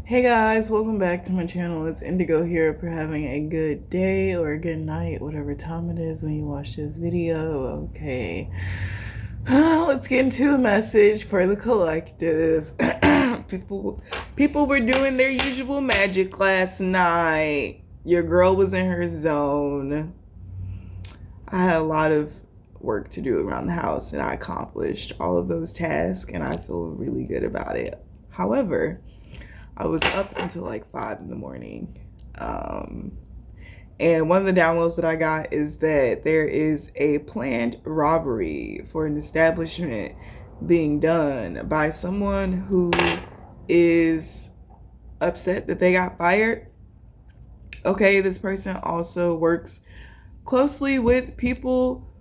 Hey guys, welcome back to my channel. It's Indigo here. Hope you're having a good day or a good night, whatever time it is when you watch this video. Okay, let's get into a message for the collective. people were doing their usual magic last night. Your girl was in her zone. I had a lot of work to do around the house and I accomplished all of those tasks and I feel really good about it. However, I was up until like 5 in the morning. And one of the downloads that I got is that there is a planned robbery for an establishment being done by someone who is upset that they got fired. Okay, this person also works closely with people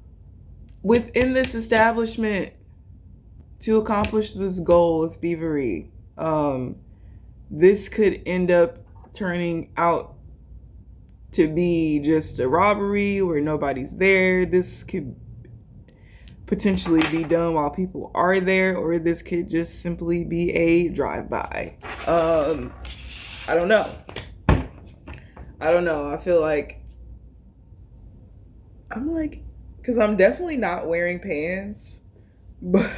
within this establishment to accomplish this goal of thievery. This could end up turning out to be just a robbery where nobody's there. This could potentially be done while people are there, or this could just simply be a drive-by. I don't know. I feel like because I'm definitely not wearing pants, but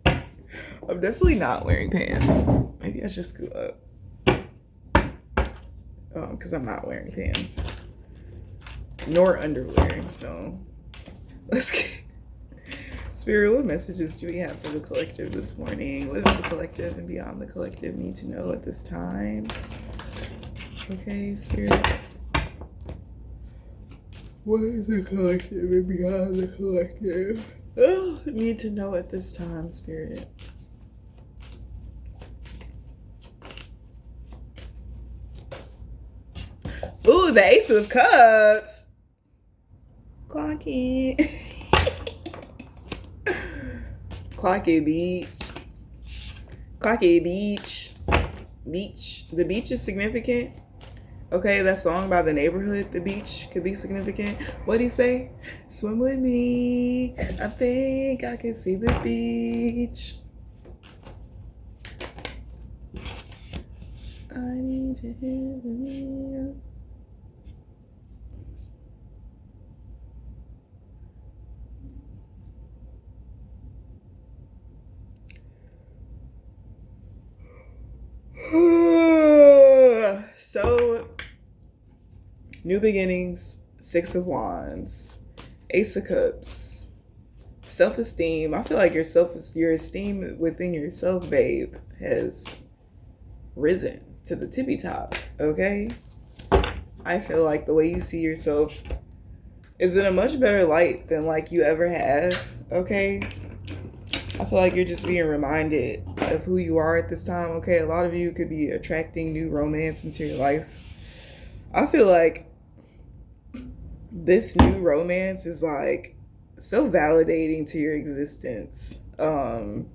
I'm definitely not wearing pants. Maybe I should scoot up. Because I'm not wearing pants. Nor underwear. So, let's get... Spirit, what messages do we have for the collective this morning? What does the collective and beyond the collective need to know at this time? Okay, Spirit. What is the collective and beyond the collective? Oh, need to know at this time, Spirit. Ooh, the Ace of Cups. Clock it. Clock it, beach. Clock it, beach. Beach. The beach is significant. Okay, that song by The Neighborhood, The Beach, could be significant. What'd he say? Swim with me. I think I can see the beach. I need you here with me. So, new beginnings, Six of Wands, Ace of Cups, self-esteem. I feel like your esteem within yourself, babe, has risen to the tippy top. Okay, I feel like the way you see yourself is in a much better light than like you ever have. Okay, I feel like you're just being reminded of who you are at this time. Okay, a lot of you could be attracting new romance into your life. I feel like this new romance is like so validating to your existence. And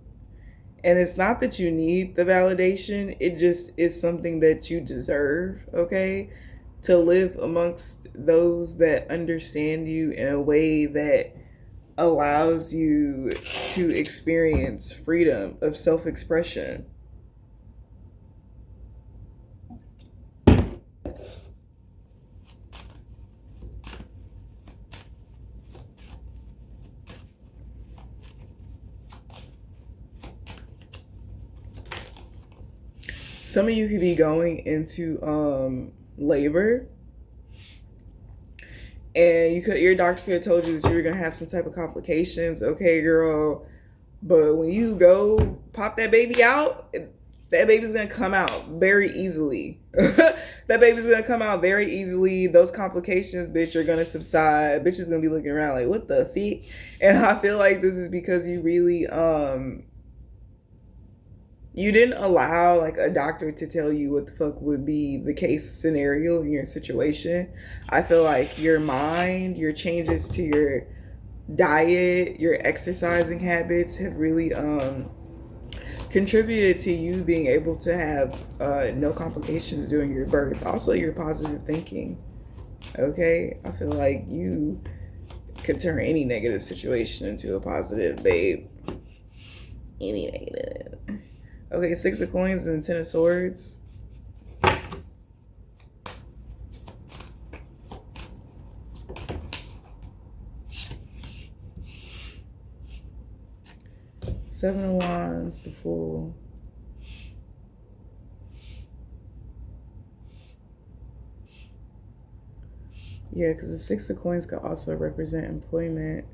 it's not that you need the validation, it just is something that you deserve, okay? To live amongst those that understand you in a way that allows you to experience freedom of self-expression. Some of you could be going into labor, and your doctor could have told you that you were gonna have some type of complications. Okay, girl, but when you go pop that baby out, that baby's gonna come out very easily. That baby's gonna come out very easily. Those complications, bitch, are gonna subside. Bitch is gonna be looking around like, what the feet? And I feel like this is because you really you didn't allow like a doctor to tell you what the fuck would be the case scenario in your situation. I feel like your mind, your changes to your diet, your exercising habits have really contributed to you being able to have no complications during your birth. Also, your positive thinking. Okay, I feel like you could turn any negative situation into a positive, babe. Any negative. Okay, 6 of coins and 10 of swords. Seven of wands, the fool. Yeah, because the 6 of coins could also represent employment.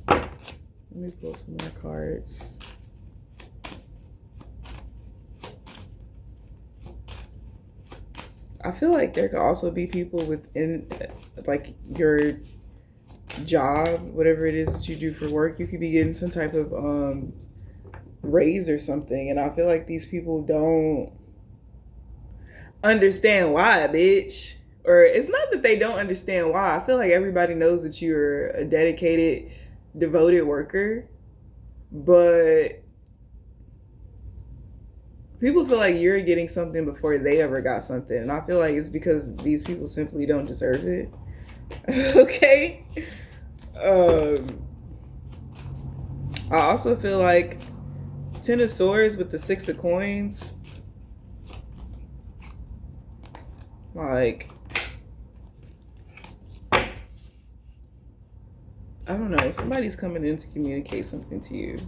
Let me pull some more cards. I feel like there could also be people within, like, your job, whatever it is that you do for work. You could be getting some type of raise or something, and I feel like these people don't understand why, bitch. Or it's not that they don't understand why. I feel like everybody knows that you're a dedicated, devoted worker, but people feel like you're getting something before they ever got something, and I feel like it's because these people simply don't deserve it. Okay. I also feel like 10 of swords with the 6 of coins. Like, I don't know. Somebody's coming in to communicate something to you.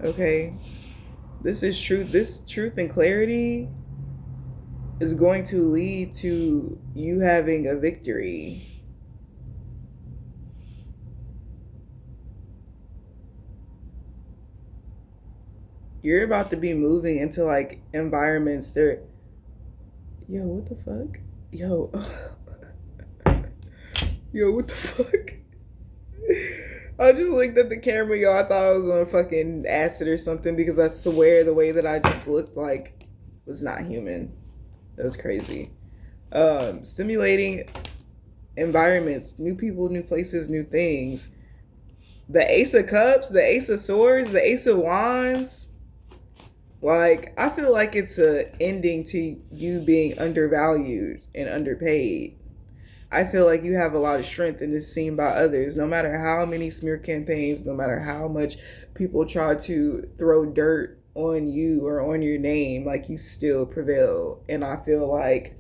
Okay. This is truth. This truth and clarity is going to lead to you having a victory. You're about to be moving into like environments that, yo, what the fuck? Yo, yo, what the fuck? I just looked at the camera, yo. I thought I was on fucking acid or something because I swear the way that I just looked like was not human. That was crazy. Stimulating environments, new people, new places, new things. The Ace of Cups, the Ace of Swords, the Ace of Wands. Like, I feel like it's an ending to you being undervalued and underpaid. I feel like you have a lot of strength and is seen by others. No matter how many smear campaigns, no matter how much people try to throw dirt on you or on your name, like, you still prevail. And I feel like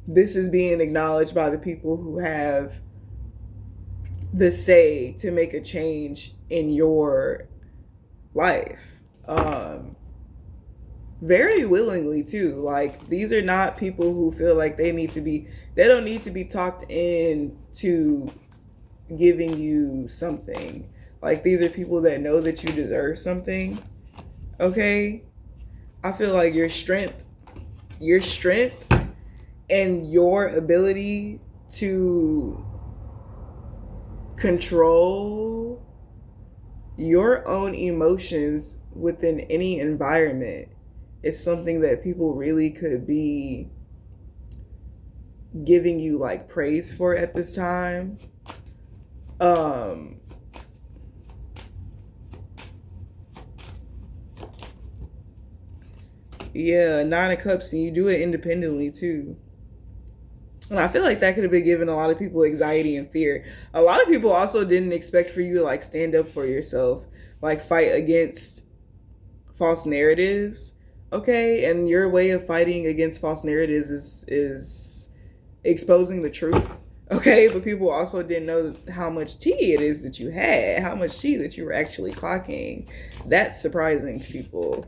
this is being acknowledged by the people who have the say to make a change in your life. Very willingly too. Like, these are not people who feel like they don't need to be talked into giving you something. Like, these are people that know that you deserve something. Okay? I feel like your strength and your ability to control your own emotions within any environment is something that people really could be giving you like praise for at this time. Yeah, 9 of Cups, and you do it independently too. And I feel like that could have been giving a lot of people anxiety and fear. A lot of people also didn't expect for you to like stand up for yourself, like fight against false narratives. Okay, and your way of fighting against false narratives is exposing the truth. Okay, but people also didn't know how much tea it is that you had, how much tea that you were actually clocking. That's surprising to people.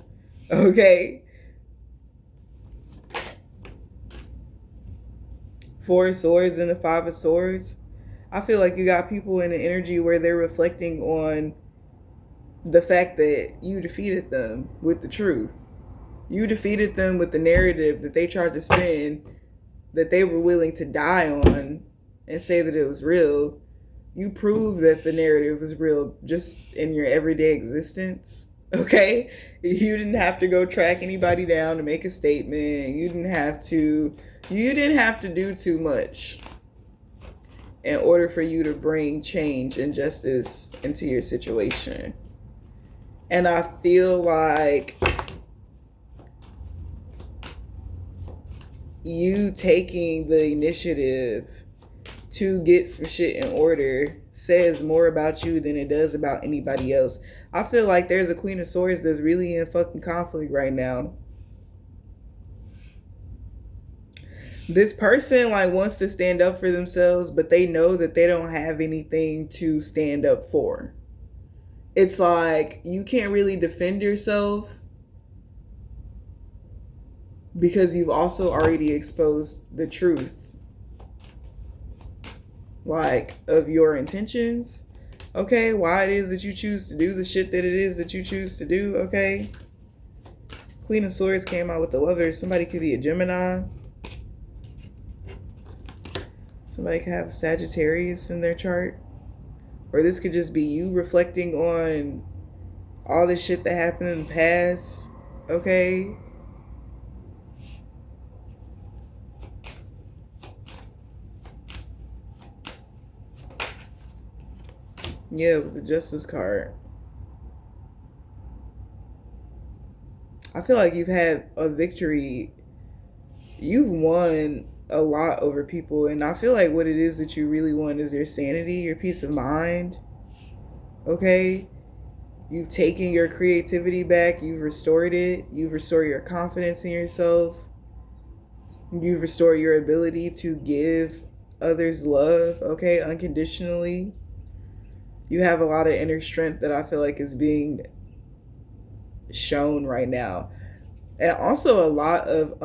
Okay. 4 of Swords and the 5 of Swords. I feel like you got people in the energy where they're reflecting on the fact that you defeated them with the truth. You defeated them with the narrative that they tried to spin, that they were willing to die on and say that it was real. You proved that the narrative was real just in your everyday existence. Okay? You didn't have to go track anybody down to make a statement. You didn't have to do too much in order for you to bring change and justice into your situation. And I feel like you taking the initiative to get some shit in order says more about you than it does about anybody else. I feel like there's a Queen of Swords that's really in fucking conflict right now. This person like wants to stand up for themselves, but they know that they don't have anything to stand up for. It's like you can't really defend yourself because you've also already exposed the truth, like, of your intentions, okay? Why it is that you choose to do the shit that it is that you choose to do, okay? Queen of Swords came out with the Lovers. Somebody could be a Gemini. Somebody could have Sagittarius in their chart. Or this could just be you reflecting on all the shit that happened in the past, okay? Yeah, with the Justice card. I feel like you've had a victory. You've won a lot over people, and I feel like what it is that you really want is your sanity, your peace of mind. Okay? You've taken your creativity back, you've restored it, you've restored your confidence in yourself, you've restored your ability to give others love, okay, unconditionally. You have a lot of inner strength that I feel like is being shown right now. And also a lot of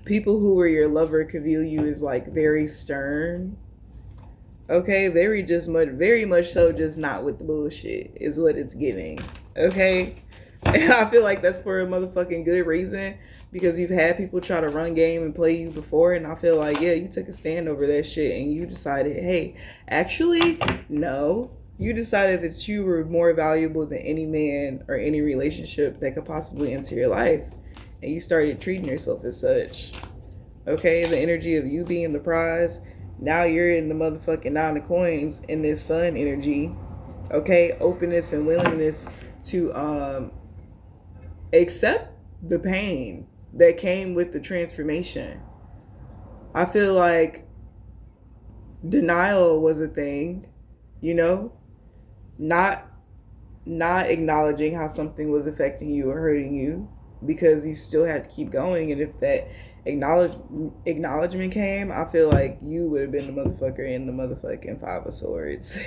people who were your lover could view you as like very stern. Okay, very much so, just not with the bullshit is what it's giving. Okay, and I feel like that's for a motherfucking good reason, because you've had people try to run game and play you before, and I feel like, yeah, you took a stand over that shit and you decided, hey, actually, no. You decided that you were more valuable than any man or any relationship that could possibly enter your life, and you started treating yourself as such. Okay, the energy of you being the prize. Now you're in the motherfucking 9 of coins in this sun energy. Okay, openness and willingness to accept the pain that came with the transformation. I feel like denial was a thing, you know, not acknowledging how something was affecting you or hurting you, because you still had to keep going. And if that acknowledgement came, I feel like you would have been the motherfucker in the motherfucking 5 of Swords.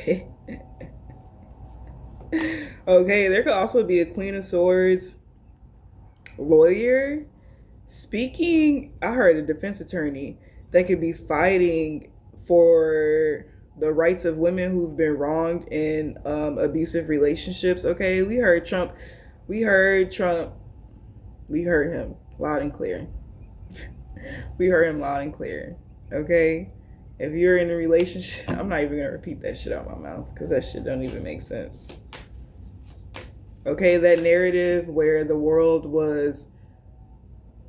Okay, there could also be a Queen of Swords lawyer speaking. I heard a defense attorney that could be fighting for the rights of women who've been wronged in abusive relationships. Okay, we heard him loud and clear. We heard him loud and clear. Okay, if you're in a relationship, I'm not even gonna repeat that shit out my mouth because that shit don't even make sense. Okay, that narrative where the world was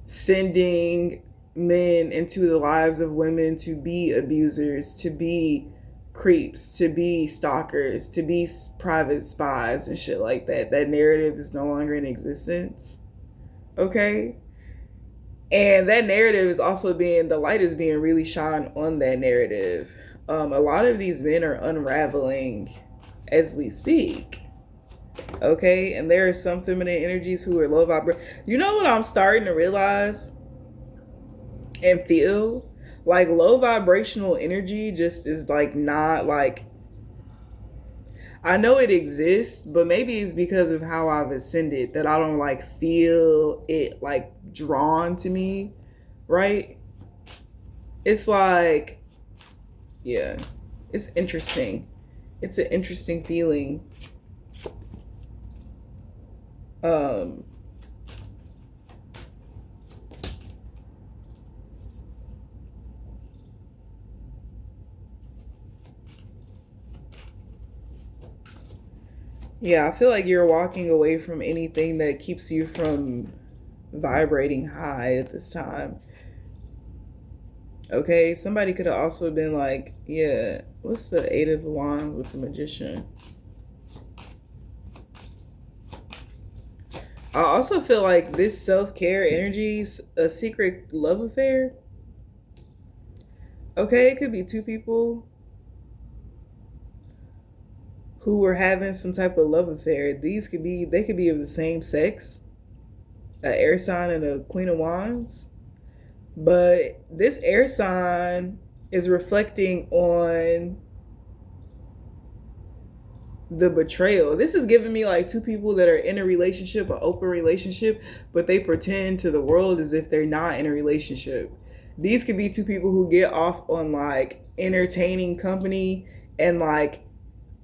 sending men into the lives of women to be abusers, to be creeps, to be stalkers, to be private spies and shit like that. That narrative is no longer in existence. Okay? And that narrative is also the light is being really shined on that narrative. A lot of these men are unraveling as we speak. Okay? And there are some feminine energies who are low vibrational. You know what I'm starting to realize and feel? Like low vibrational energy just is like not like, I know it exists, but maybe it's because of how I've ascended that I don't like feel it like drawn to me, right? It's like, yeah, it's interesting. It's an interesting feeling. Yeah, I feel like you're walking away from anything that keeps you from vibrating high at this time. Okay, somebody could have also been like, yeah, what's the 8 of Wands with the Magician? I also feel like this self-care energy's a secret love affair. Okay, it could be two people. who were having some type of love affair. They could be of the same sex, an air sign and a Queen of Wands. But this air sign is reflecting on the betrayal. This is giving me like two people that are in a relationship, an open relationship, but they pretend to the world as if they're not in a relationship. These could be two people who get off on like entertaining company and like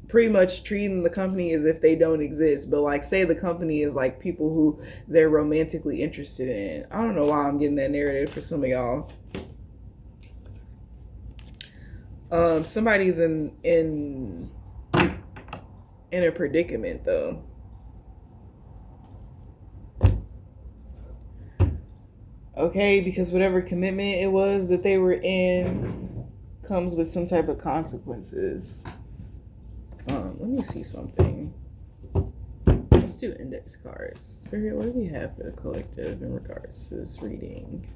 pretty much treating the company as if they don't exist. But like say the company is like people who they're romantically interested in. I don't know why I'm getting that narrative for some of y'all. Somebody's in a predicament though. Okay, because whatever commitment it was that they were in comes with some type of consequences. Let me see something. Let's do index cards. Spirit, what do we have for the collective in regards to this reading?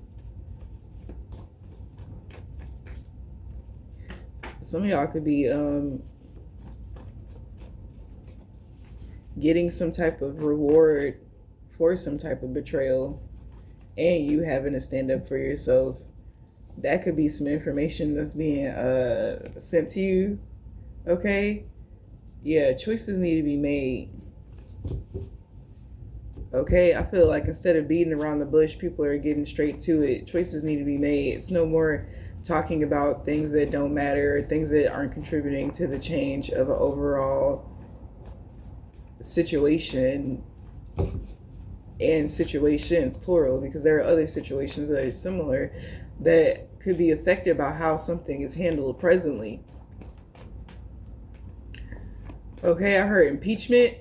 Some of y'all could be getting some type of reward for some type of betrayal, and you having to stand up for yourself. That could be some information that's being sent to you. Okay? Yeah, choices need to be made. Okay? I feel like instead of beating around the bush, people are getting straight to it. Choices need to be made. It's no more talking about things that don't matter or things that aren't contributing to the change of an overall situation, and situations plural, because there are other situations that are similar that could be affected by how something is handled presently. Okay, I heard impeachment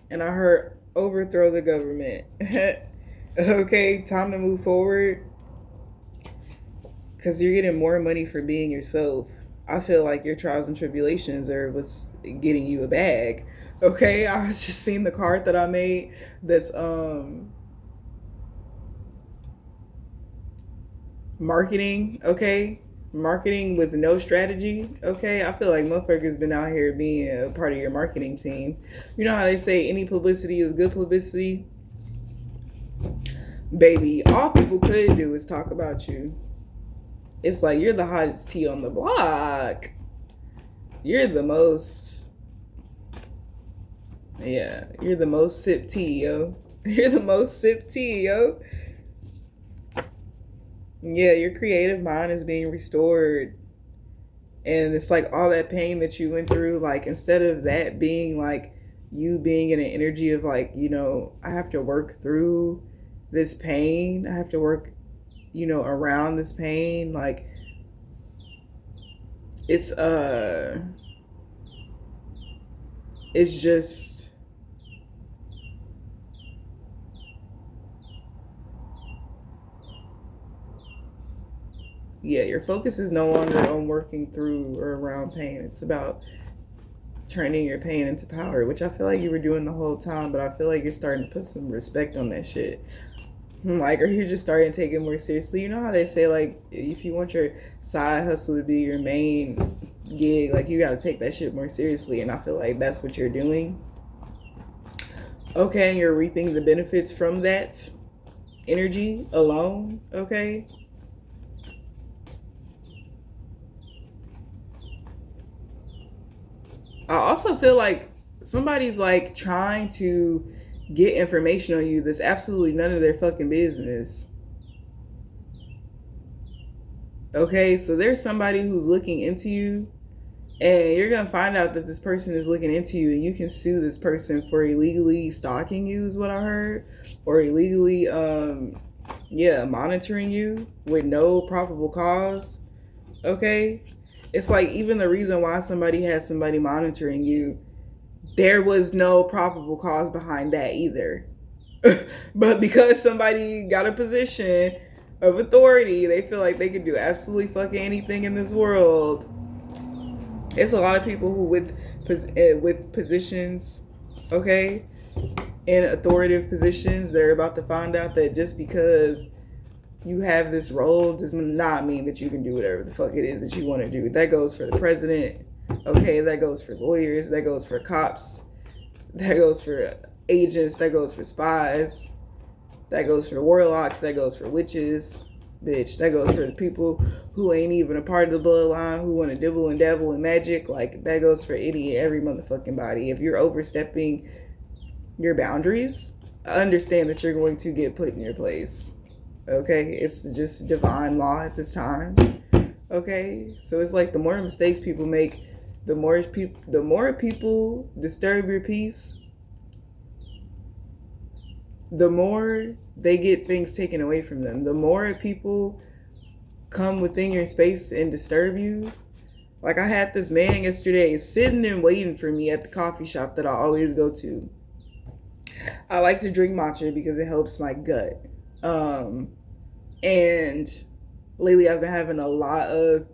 and I heard overthrow the government. Okay, time to move forward because you're getting more money for being yourself. I feel like your trials and tribulations are what's getting you a bag. Okay, I was just seeing the card that I made that's marketing, okay? Marketing with no strategy, okay? I feel like motherfuckers been out here being a part of your marketing team. You know how they say any publicity is good publicity? Baby, all people could do is talk about you. It's like you're the hottest tea on the block. You're the most... Yeah, you're the most sip tea, yo. You're the most sip tea, yo. Yeah, your creative mind is being restored. And it's like all that pain that you went through, like instead of that being like you being in an energy of like, you know, I have to work through this pain. I have to work, you know, around this pain. Like it's just yeah, your focus is no longer on working through or around pain. It's about turning your pain into power, which I feel like you were doing the whole time, but I feel like you're starting to put some respect on that shit. Like, or you're just starting to take it more seriously. You know how they say, like, if you want your side hustle to be your main gig, like, you got to take that shit more seriously, and I feel like that's what you're doing. Okay, and you're reaping the benefits from that energy alone, okay? I also feel like somebody's like trying to get information on you that's absolutely none of their fucking business. Okay, so there's somebody who's looking into you, and you're gonna find out that this person is looking into you, and you can sue this person for illegally stalking you, is what I heard, or illegally monitoring you with no probable cause. Okay, it's like even the reason why somebody has somebody monitoring you, there was no probable cause behind that either. But because somebody got a position of authority, they feel like they can do absolutely fucking anything in this world. It's a lot of people who with positions, okay, in authoritative positions, they're about to find out that just because you have this role does not mean that you can do whatever the fuck it is that you want to do. That goes for the president, Okay, that goes for lawyers, that goes for cops, that goes for agents, that goes for spies, that goes for warlocks, that goes for witches, bitch. That goes for the people who ain't even a part of the bloodline, who want to dibble and dabble in magic. Like, that goes for any and every motherfucking body. If you're overstepping your boundaries, understand that you're going to get put in your place. Okay? It's just divine law at this time. Okay? So it's like the more mistakes people make, the more people disturb your peace, the more they get things taken away from them. The more people come within your space and disturb you. Like, I had this man yesterday sitting and waiting for me at the coffee shop that I always go to. I like to drink matcha because it helps my gut. And lately I've been having a lot of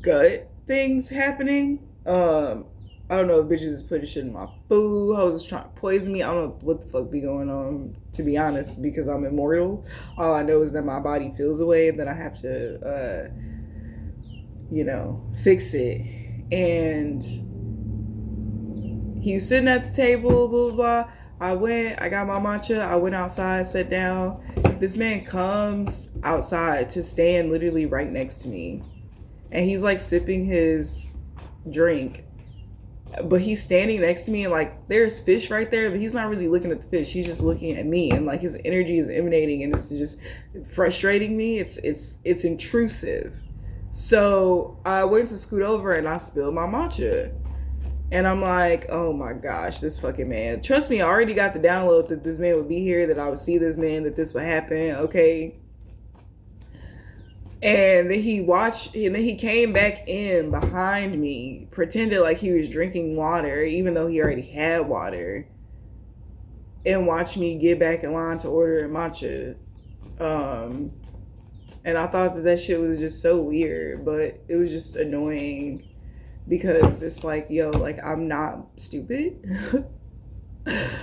gut things happening. I don't know if bitches is putting shit in my food. Hoes is trying to poison me. I don't know what the fuck be going on, to be honest, because I'm immortal. All I know is that my body feels away and that I have to, fix it. And he was sitting at the table, blah, blah, blah. I got my matcha. I went outside, sat down. This man comes outside to stand literally right next to me. And he's like sipping his drink. But he's standing next to me and like there's fish right there, but he's not really looking at the fish. He's just looking at me, and like his energy is emanating, and it's just frustrating me. It's intrusive. So I went to scoot over and I spilled my matcha. And I'm like, oh my gosh, this fucking man. Trust me, I already got the download that this man would be here, that I would see this man, that this would happen, okay? And then he came back in behind me, pretended like he was drinking water, even though he already had water, and watched me get back in line to order a matcha. And I thought that shit was just so weird, but it was just annoying because it's like, yo, like, I'm not stupid.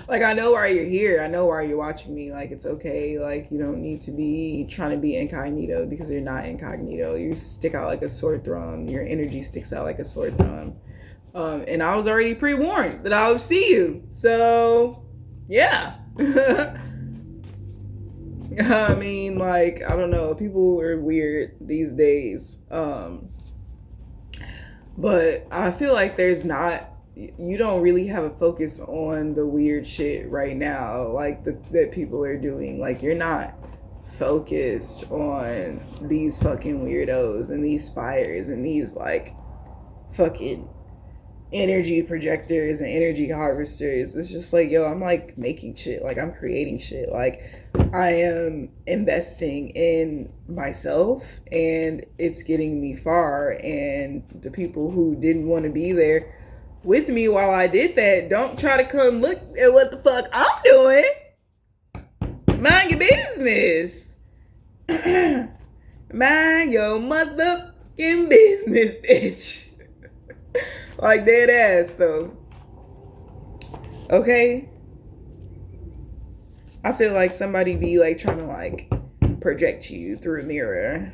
Like, I know why you're here. I know why you're watching me. Like, it's okay. Like, you don't need to be trying to be incognito because you're not incognito. You stick out like a sore thumb. Your energy sticks out like a sore thumb. And I was already pre-warned that I would see you. So, yeah. I mean, like, I don't know. People are weird these days. But I feel like you don't really have a focus on the weird shit right now, like that people are doing. Like, you're not focused on these fucking weirdos and these spires and these like fucking energy projectors and energy harvesters. It's just like, yo, I'm like making shit, like I'm creating shit, like I am investing in myself, and it's getting me far. And the people who didn't want to be there with me while I did that, don't try to come look at what the fuck I'm doing. Mind your business. Mind your motherfucking business, bitch. Like, dead ass though. Okay? I feel like somebody be like trying to like project you through a mirror.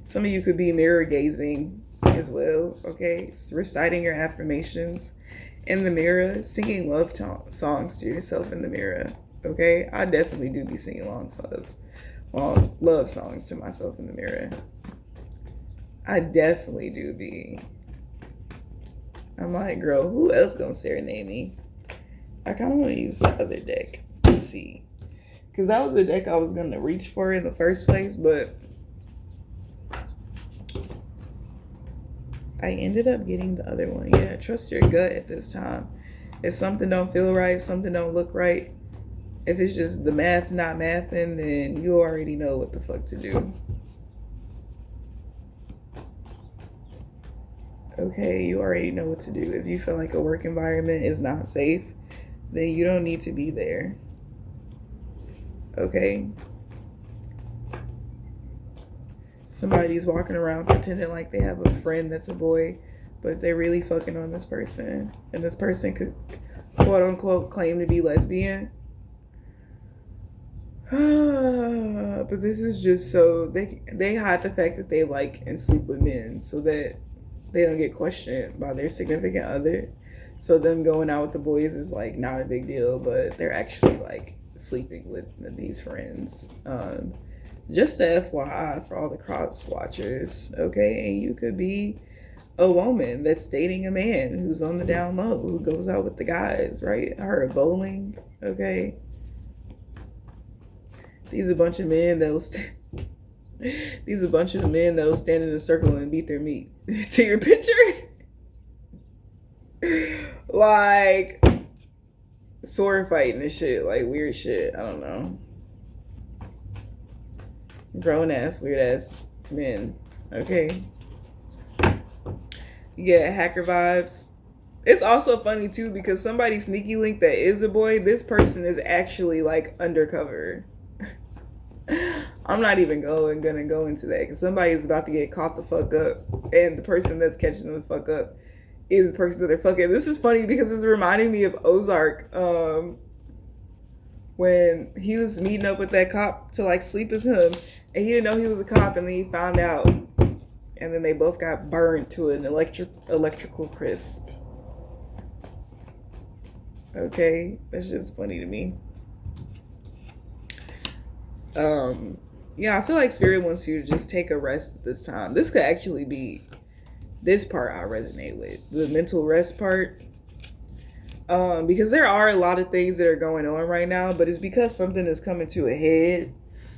Some of you could be mirror gazing as well, okay? Reciting your affirmations in the mirror, singing love songs to yourself in the mirror, okay? I definitely do be singing love songs to myself in the mirror. I definitely do be. I'm like, girl, who else gonna serenade me? I kind of want to use the other deck to see, because that was the deck I was gonna reach for in the first place, but I ended up getting the other one. Yeah, trust your gut at this time. If something don't feel right, if something don't look right, if it's just the math not mathing, then you already know what the fuck to do. Okay, you already know what to do. If you feel like a work environment is not safe, then you don't need to be there. Okay? Somebody's walking around pretending like they have a friend that's a boy, but they're really fucking on this person. And this person could, quote unquote, claim to be lesbian. But this is just so, they hide the fact that they like and sleep with men so that they don't get questioned by their significant other. So them going out with the boys is like not a big deal, but they're actually like sleeping with these friends. Just a FYI for all the cross watchers, okay? And you could be a woman that's dating a man who's on the down low, who goes out with the guys, right? I heard bowling, okay? These are a bunch of men that'll these are a bunch of men that'll stand in a circle and beat their meat. To your picture? Like sword fighting and shit, like weird shit. I don't know. Grown ass, weird ass men. Okay. You get hacker vibes. It's also funny too because somebody sneaky link that is a boy, this person is actually like undercover. I'm not even gonna go into that because somebody is about to get caught the fuck up, and the person that's catching them the fuck up is the person that they're fucking. This is funny because it's reminding me of Ozark, when he was meeting up with that cop to like sleep with him, and he didn't know he was a cop, and then he found out, and then they both got burned to an electrical crisp. Okay, that's just funny to me. Yeah, I feel like Spirit wants you to just take a rest at this time. This could actually be this part I resonate with, the mental rest part. Because there are a lot of things that are going on right now, but it's because something is coming to a head,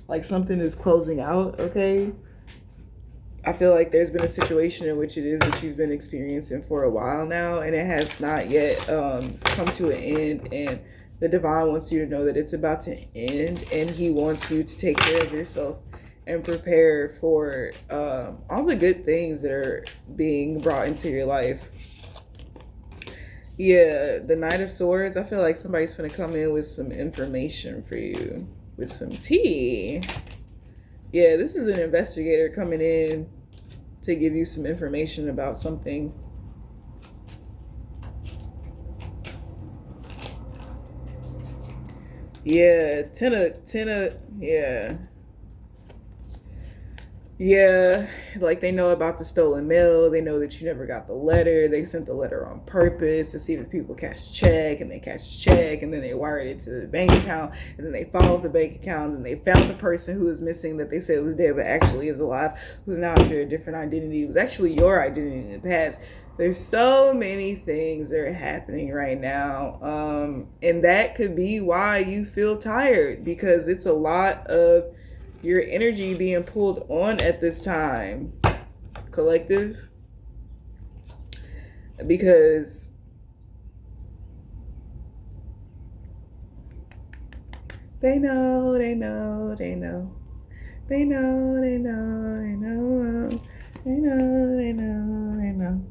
like something is closing out, okay? I feel like there's been a situation in which it is that you've been experiencing for a while now, and it has not yet come to an end, and the divine wants you to know that it's about to end, and he wants you to take care of yourself and prepare for all the good things that are being brought into your life. Yeah, the Knight of Swords, I feel like somebody's gonna come in with some information for you, with some tea. Yeah, this is an investigator coming in to give you some information about something. Yeah, yeah. Yeah, like they know about the stolen mail. They know that you never got the letter. They sent the letter on purpose to see if people cash a check, and they cashed a check, and then they wired it to the bank account, and then they followed the bank account, and they found the person who was missing that they said was dead but actually is alive, who's now under a different identity. It was actually your identity in the past. There's so many things that are happening right now, and that could be why you feel tired, because it's a lot of your energy being pulled on at this time, collective, because they know, they know, they know, they know, they know, they know, they know, they know, they know,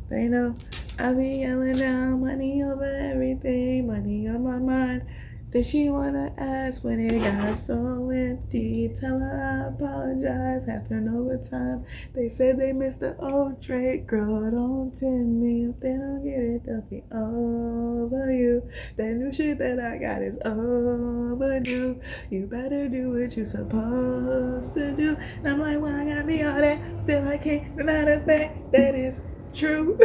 they know. I be yelling down, money over everything, money on my mind. Then she wanna ask when it got so empty. Tell her I apologize, happened over time. They said they missed the old trade. Girl, don't tempt me. If they don't get it, they'll be over you. That new shit that I got is overdue. You better do what you supposed to do. And I'm like, well, I gotta be all that. Still I can't deny the fact that is true.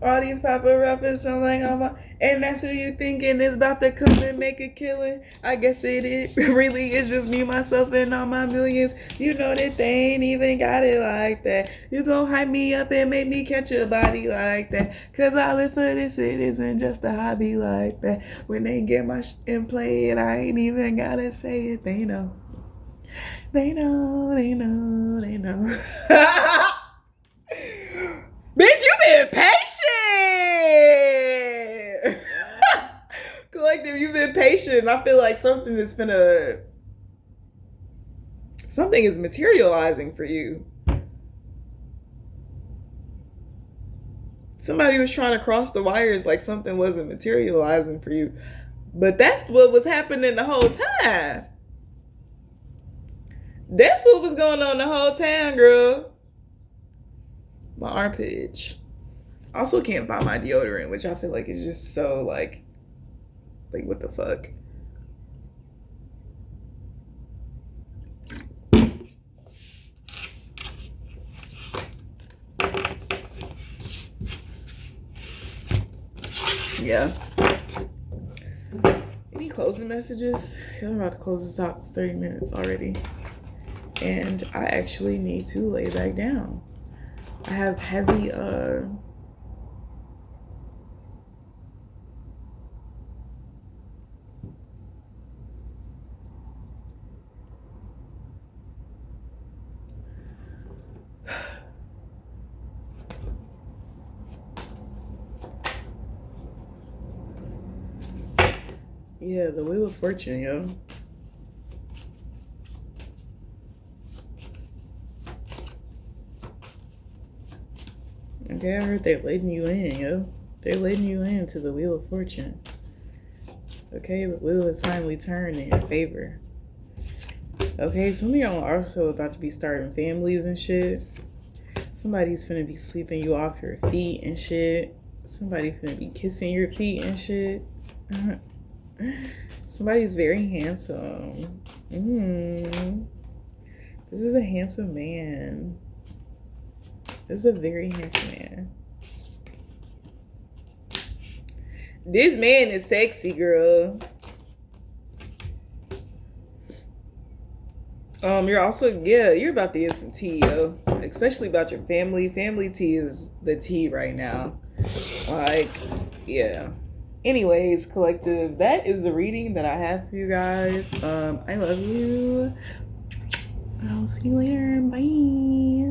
All these Papa rappers sound like I'm a, and that's who you thinking is about to come and make a killing. I guess it really is just me, myself, and all my millions. You know that they ain't even got it like that. You gon' hype me up and make me catch a body like that. Cause I live for this, it isn't just a hobby like that. When they get my shit and play it, I ain't even gotta say it. They know. They know, they know, they know. Bitch, you been patient. Collective, you've been patient. I feel like something is materializing for you. Somebody was trying to cross the wires like something wasn't materializing for you. But that's what was happening the whole time. That's what was going on the whole time, girl. My armpit itch. Also can't find my deodorant, which I feel like is just so like what the fuck. Yeah. Any closing messages? I'm about to close this out. It's 30 minutes already. And I actually need to lay back down. I have heavy yeah, the Wheel of Fortune, yo. Okay, I heard they're letting you in, yo. They're letting you into the Wheel of Fortune. Okay, the wheel has finally turned in your favor. Okay, some of y'all are also about to be starting families and shit. Somebody's finna be sweeping you off your feet and shit. Somebody finna be kissing your feet and shit. Somebody's very handsome. This is a handsome man. This is a very handsome man. This man is sexy, girl. You're also, yeah, you're about to get some tea, yo. Especially about your family. Family tea is the tea right now. Like, yeah. Anyways, collective, that is the reading that I have for you guys. I love you. I'll see you later. Bye.